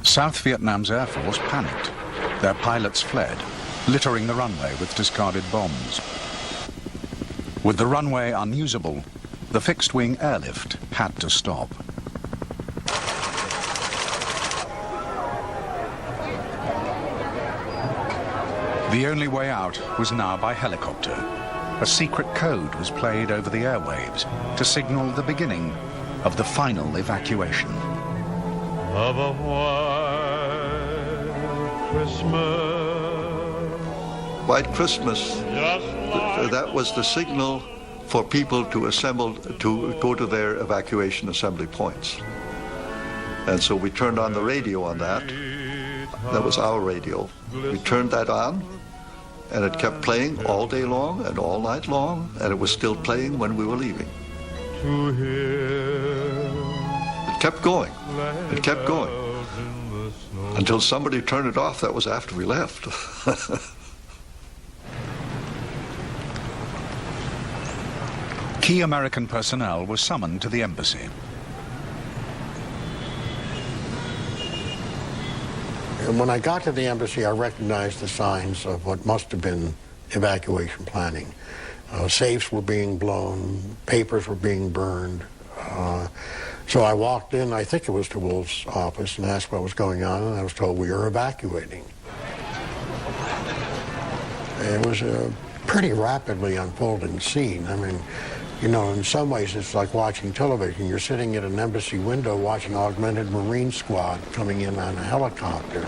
South Vietnam's Air Force panicked. Their pilots fled, littering the runway with discarded bombs. With the runway unusable, the fixed-wing airlift had to stop. The only way out was now by helicopter. A secret code was played over the airwaves to signal the beginning of the final evacuation. Of a white Christmas. White Christmas, that was the signal for people to assemble, to go to their evacuation assembly points. And so we turned on the radio on that. That was our radio. We turned that on, and it kept playing all day long and all night long, and it was still playing when we were leaving. It kept going. It kept going. Until somebody turned it off. That was after we left. Key American personnel were summoned to the embassy. And when I got to the embassy, I recognized the signs of what must have been evacuation planning. Safes were being blown, papers were being burned. So I walked in, I think it was to Wolf's office, and asked what was going on, and I was told we were evacuating. It was a pretty rapidly unfolding scene. I mean, you know, in some ways it's like watching television. You're sitting at an embassy window watching Augmented Marine Squad coming in on a helicopter.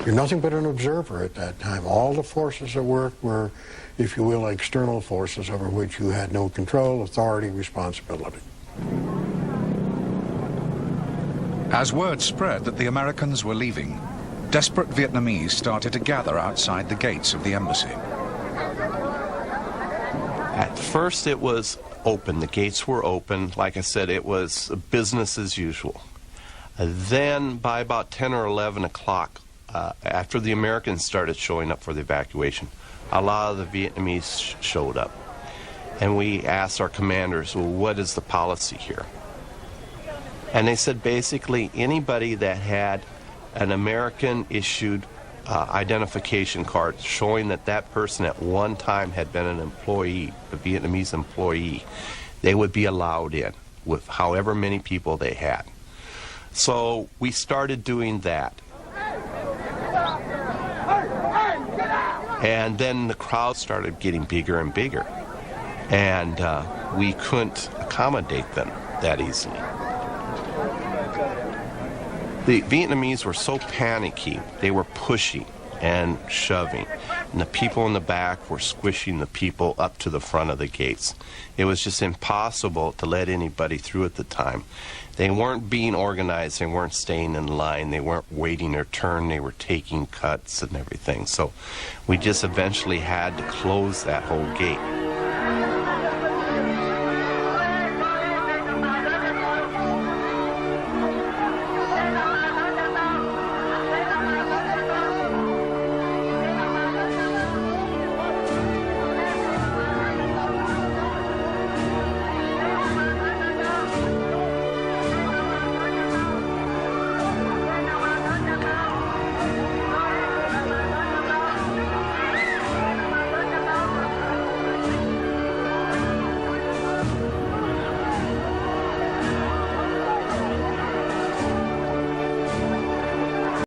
You're nothing but an observer at that time. All the forces at work were, if you will, external forces over which you had no control, authority, responsibility. As word spread that the Americans were leaving, desperate Vietnamese started to gather outside the gates of the embassy. At first it was open, the gates were open. Like I said, it was business as usual. Then by about 10 or 11 o'clock, after the Americans started showing up for the evacuation, a lot of the Vietnamese showed up. And we asked our commanders, well, what is the policy here? And they said basically anybody that had an American-issued identification card showing that that person at one time had been an employee, a Vietnamese employee, they would be allowed in with however many people they had. So we started doing that. And then the crowd started getting bigger and bigger, and we couldn't accommodate them that easily. The Vietnamese were so panicky, they were pushing and shoving, and the people in the back were squishing the people up to the front of the gates. It was just impossible to let anybody through at the time. They weren't being organized, they weren't staying in line, they weren't waiting their turn, they were taking cuts and everything. So we just eventually had to close that whole gate.